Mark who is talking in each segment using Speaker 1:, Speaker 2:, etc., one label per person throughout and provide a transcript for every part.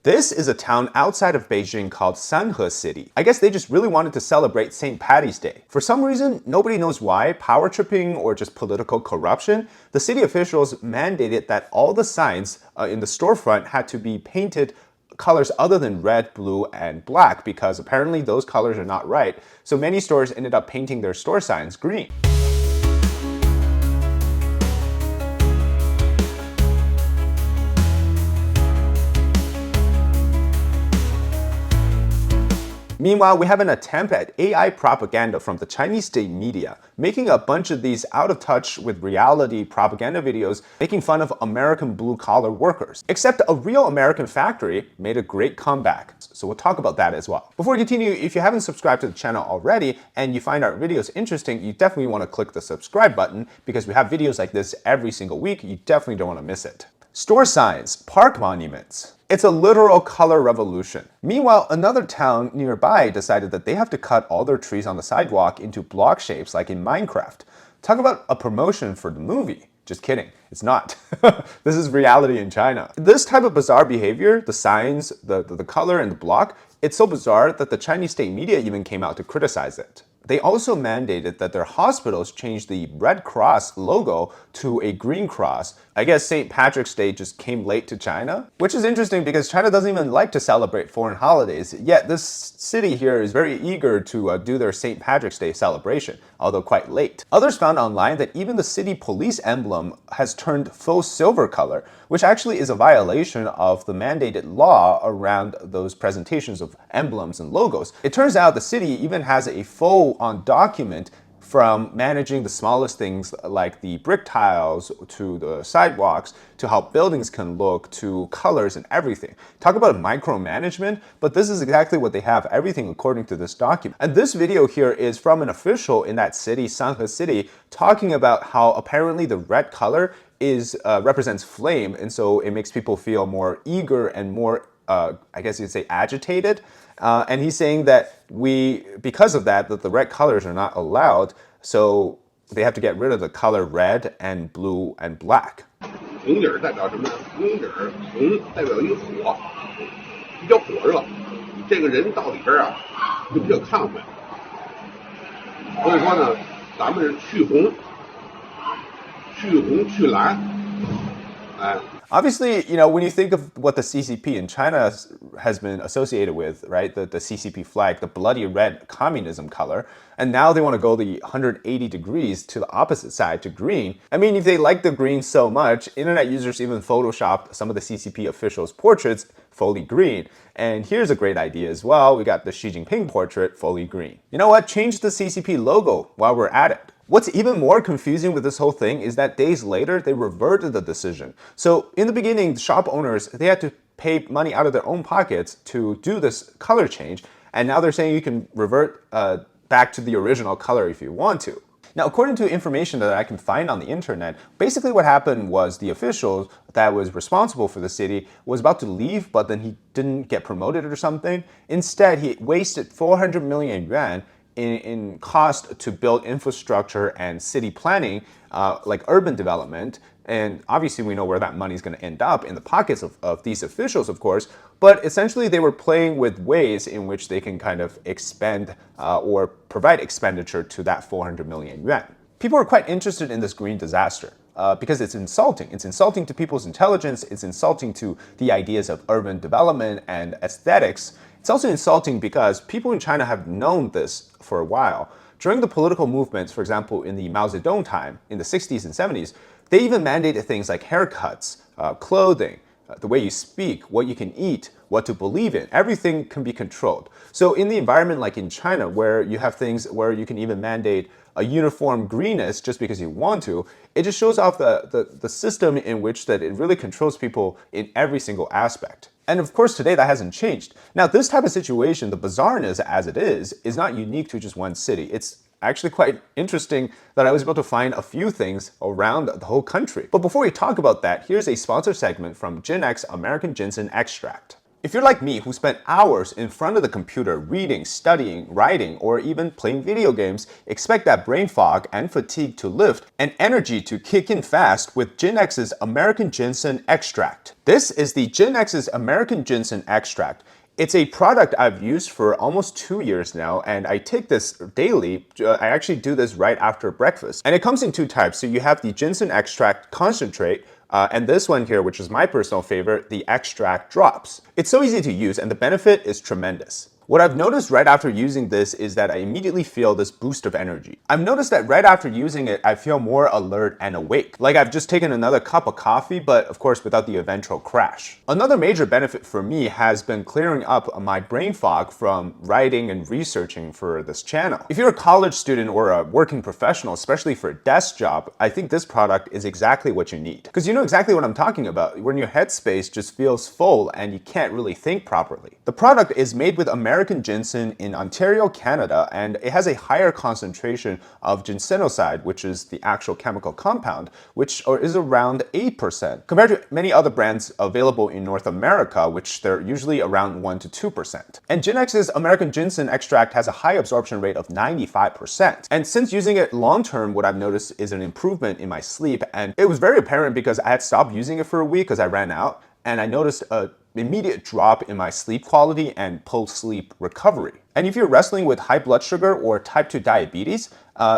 Speaker 1: This is a town outside of Beijing called Sanhe City. I guess they just really wanted to celebrate St. Paddy's Day. For some reason, nobody knows why, power tripping or just political corruption, the city officials mandated that all the signs in the storefront had to be painted colors other than red, blue, and black because apparently those colors are not right. So many stores ended up painting their store signs green. Meanwhile, we have an attempt at AI propaganda from the Chinese state media, making a bunch of these out of touch with reality propaganda videos, making fun of American blue-collar workers. Except a real American factory made a great comeback. So we'll talk about that as well. Before we continue, if you haven't subscribed to the channel already and you find our videos interesting, you definitely want to click the subscribe button because we have videos like this every single week. You definitely don't want to miss it. Store signs, park monuments. It's a literal color revolution. Meanwhile, another town nearby decided that they have to cut all their trees on the sidewalk into block shapes like in Minecraft. Talk about a promotion for the movie. Just kidding, it's not. This is reality in China. This type of bizarre behavior, the signs, the color, and the block, it's so bizarre that the Chinese state media even came out to criticize it. They also mandated that their hospitals change the Red Cross logo to a green cross. I guess St. Patrick's Day just came late to China, which is interesting because China doesn't even like to celebrate foreign holidays. Yet this city here is very eager to do their St. Patrick's Day celebration, although quite late. Others found online that even the city police emblem has turned faux silver color, which actually is a violation of the mandated law around those presentations of emblems and logos. It turns out the city even has a faux on document from managing the smallest things like the brick tiles to the sidewalks to how buildings can look to colors and everything. Talk about micromanagement, but this is exactly what they have, everything according to this document. And this video here is from an official in that city, Sanhe City, talking about how apparently the red color represents flame, and so it makes people feel more eager and more I guess you'd say agitated. And he's saying that because of that the red colors are not allowed, so they have to get rid of the color red and blue and black.
Speaker 2: 红底儿代表什么呢？红底儿红代表一火，比较火热，你这个人到里边啊就比较亢奋。所以说呢，咱们是去红、去蓝，哎。
Speaker 1: Obviously, when you think of what the CCP in China has been associated with, right? The CCP flag, the bloody red communism color, and now they want to go the 180 degrees to the opposite side, to green. I mean, if they like the green so much, internet users even photoshopped some of the CCP officials' portraits fully green. And here's a great idea as well. We got the Xi Jinping portrait fully green. You know what? Change the CCP logo while we're at it. What's even more confusing with this whole thing is that days later, they reverted the decision. So in the beginning, the shop owners, they had to pay money out of their own pockets to do this color change. And now they're saying you can revert back to the original color if you want to. Now, according to information that I can find on the internet, basically what happened was the official that was responsible for the city was about to leave, but then he didn't get promoted or something. Instead, he wasted 400 million yuan in cost to build infrastructure and city planning, like urban development. And obviously we know where that money is going to end up, in the pockets of these officials, of course. But essentially they were playing with ways in which they can kind of expend or provide expenditure to that 400 million yuan. People are quite interested in this green disaster. Because it's insulting. It's insulting to people's intelligence. It's insulting to the ideas of urban development and aesthetics. It's also insulting because people in China have known this for a while. During the political movements, for example, in the Mao Zedong time, in the 60s and 70s, they even mandated things like haircuts, clothing, the way you speak, what you can eat, what to believe in. Everything can be controlled. So in the environment like in China, where you have things where you can even mandate a uniform greenness just because you want to, it just shows off the system in which that it really controls people in every single aspect. And of course, today that hasn't changed. Now, this type of situation, the bizarreness as it is not unique to just one city. It's actually quite interesting that I was able to find a few things around the whole country. But before we talk about that, here's a sponsor segment from Gen X American Ginseng Extract. If you're like me, who spent hours in front of the computer reading, studying, writing, or even playing video games, expect that brain fog and fatigue to lift and energy to kick in fast with Gen X's American Ginseng Extract. This is the Gen X's American Ginseng Extract. It's a product I've used for almost 2 years now, and I take this daily. I actually do this right after breakfast. And it comes in two types. So you have the ginseng extract concentrate, and this one here, which is my personal favorite, the extract drops. It's so easy to use, and the benefit is tremendous. What I've noticed right after using this is that I immediately feel this boost of energy. I've noticed that right after using it, I feel more alert and awake. Like I've just taken another cup of coffee, but of course without the eventual crash. Another major benefit for me has been clearing up my brain fog from writing and researching for this channel. If you're a college student or a working professional, especially for a desk job, I think this product is exactly what you need. Because you know exactly what I'm talking about, when your headspace just feels full and you can't really think properly. The product is made with American ginseng in Ontario, Canada, and it has a higher concentration of ginsenoside, which is the actual chemical compound, which is around 8%, compared to many other brands available in North America, which they're usually around 1 to 2%. And Gen X's American Ginseng Extract has a high absorption rate of 95%. And since using it long term, what I've noticed is an improvement in my sleep, and it was very apparent because I had stopped using it for a week because I ran out, and I noticed a immediate drop in my sleep quality and post-sleep recovery. And if you're wrestling with high blood sugar or type 2 diabetes,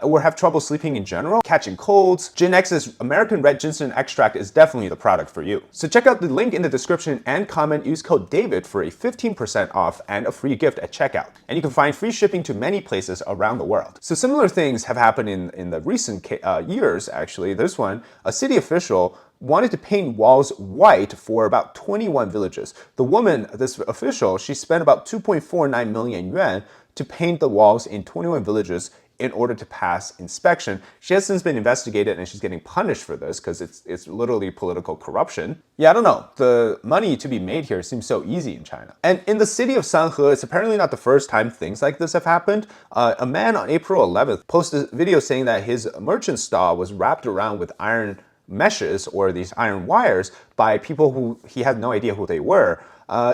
Speaker 1: or have trouble sleeping in general, catching colds, Gen X's American Red Ginseng Extract is definitely the product for you. So check out the link in the description and comment, use code DAVID for a 15% off and a free gift at checkout. And you can find free shipping to many places around the world. So similar things have happened in the recent years, actually. This one, a city official wanted to paint walls white for about 21 villages. The woman, this official, she spent about 2.49 million yuan to paint the walls in 21 villages in order to pass inspection. She has since been investigated and she's getting punished for this because it's literally political corruption. Yeah, I don't know. The money to be made here seems so easy in China. And in the city of Shanhe, it's apparently not the first time things like this have happened. A man on April 11th posted a video saying that his merchant stall was wrapped around with iron meshes or these iron wires by people who he had no idea who they were.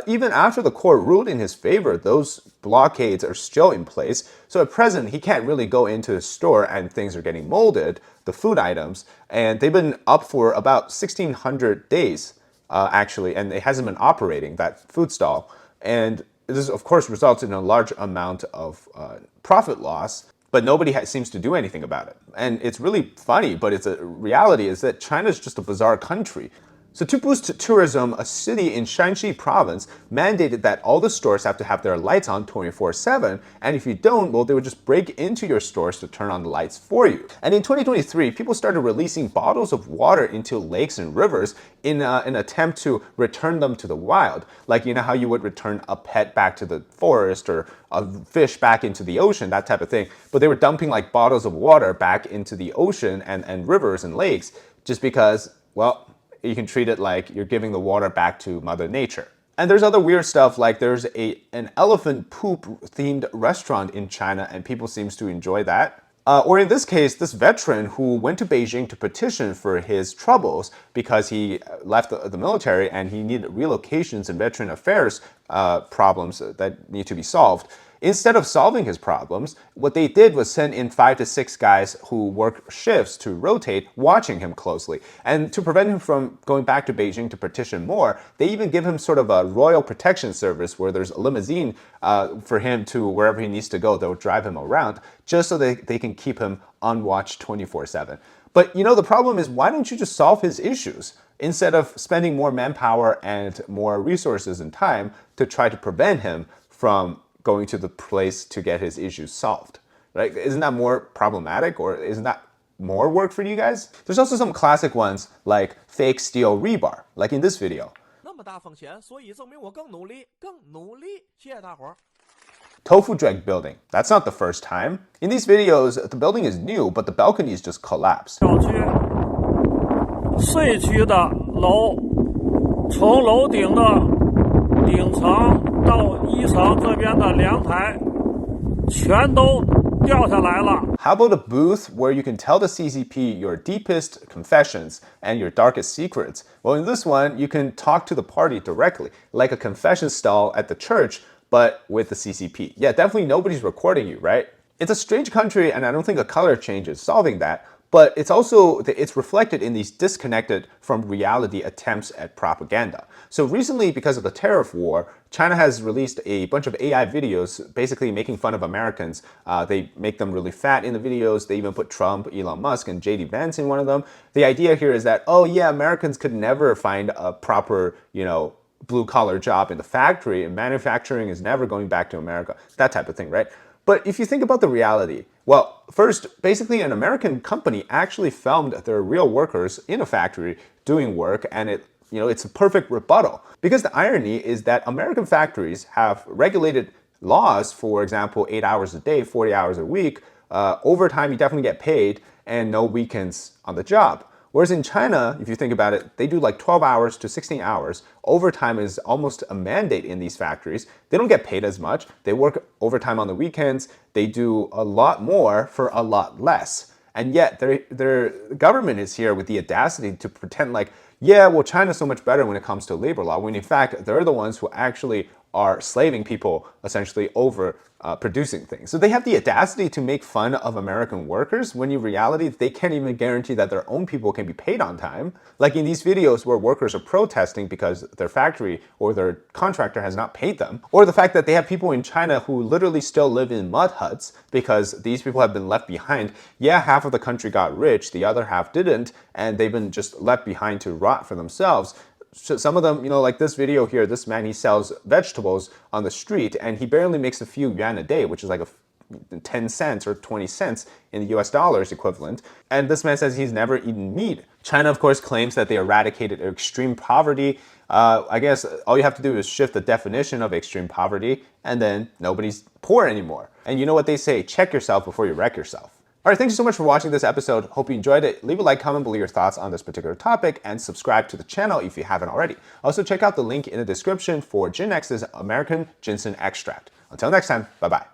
Speaker 1: Even after the court ruled in his favor, those blockades are still in place. So at present, he can't really go into his store and things are getting molded, the food items, and they've been up for about 1,600 days, actually, and it hasn't been operating, that food stall. And this, of course, results in a large amount of profit loss. But nobody seems to do anything about it. And it's really funny, but it's a reality is that China is just a bizarre country. So to boost tourism, a city in Shanxi province mandated that all the stores have to have their lights on 24/7, and if you don't, well, they would just break into your stores to turn on the lights for you. And in 2023, people started releasing bottles of water into lakes and rivers in an attempt to return them to the wild. Like, you know how you would return a pet back to the forest or a fish back into the ocean, that type of thing. But they were dumping like bottles of water back into the ocean and rivers and lakes just because, well, you can treat it like you're giving the water back to Mother Nature. And there's other weird stuff, like there's an elephant poop themed restaurant in China and people seems to enjoy that. Or in this case, this veteran who went to Beijing to petition for his troubles because he left the military and he needed relocations and veteran affairs problems that need to be solved. Instead of solving his problems, what they did was send in 5 to 6 guys who work shifts to rotate, watching him closely. And to prevent him from going back to Beijing to petition more, they even give him sort of a royal protection service where there's a limousine for him to wherever he needs to go. They'll drive him around just so they can keep him on watch 24/7. But you know, the problem is, why don't you just solve his issues instead of spending more manpower and more resources and time to try to prevent him from going to the place to get his issues solved, right? Isn't that more problematic, or isn't that more work for you guys? There's also some classic ones like fake steel rebar, like in this video. Tofu dreg building. That's not the first time. In these videos, the building is new, but the balconies just collapsed.
Speaker 3: 碎区的楼，从楼顶的顶层到1层这边的阳台，全都掉下来了。
Speaker 1: How about a booth where you can tell the CCP your deepest confessions and your darkest secrets? Well, in this one, you can talk to the party directly, like a confession stall at the church, but with the CCP. Yeah, definitely nobody's recording you, right? It's a strange country, and I don't think a color change is solving that. But it's reflected in these disconnected from reality attempts at propaganda. So recently, because of the tariff war, China has released a bunch of AI videos basically making fun of Americans. They make them really fat in the videos. They even put Trump, Elon Musk, and JD Vance in one of them. The idea here is that, oh yeah, Americans could never find a proper, blue-collar job in the factory, and manufacturing is never going back to America. That type of thing, right? But if you think about the reality, well, first, basically an American company actually filmed their real workers in a factory doing work, and it's a perfect rebuttal. Because the irony is that American factories have regulated laws, for example, 8 hours a day, 40 hours a week, overtime you definitely get paid, and no weekends on the job. Whereas in China, if you think about it, they do like 12 hours to 16 hours. Overtime is almost a mandate in these factories. They don't get paid as much. They work overtime on the weekends. They do a lot more for a lot less. And yet their government is here with the audacity to pretend like, yeah, well, China's so much better when it comes to labor law, when in fact, they're the ones who actually are slaving people essentially over producing things. So they have the audacity to make fun of American workers when in reality they can't even guarantee that their own people can be paid on time. Like in these videos where workers are protesting because their factory or their contractor has not paid them, or the fact that they have people in China who literally still live in mud huts because these people have been left behind. Yeah, half of the country got rich, the other half didn't, and they've been just left behind to rot for themselves. So some of them, like this video here, this man, he sells vegetables on the street and he barely makes a few yuan a day, which is like 10 cents or 20 cents in the US dollars equivalent. And this man says he's never eaten meat. China, of course, claims that they eradicated extreme poverty. I guess all you have to do is shift the definition of extreme poverty and then nobody's poor anymore. And you know what they say, check yourself before you wreck yourself. All right, thank you so much for watching this episode. Hope you enjoyed it. Leave a like, comment below your thoughts on this particular topic, and subscribe to the channel if you haven't already. Also, check out the link in the description for X's American Ginseng Extract. Until next time, bye-bye.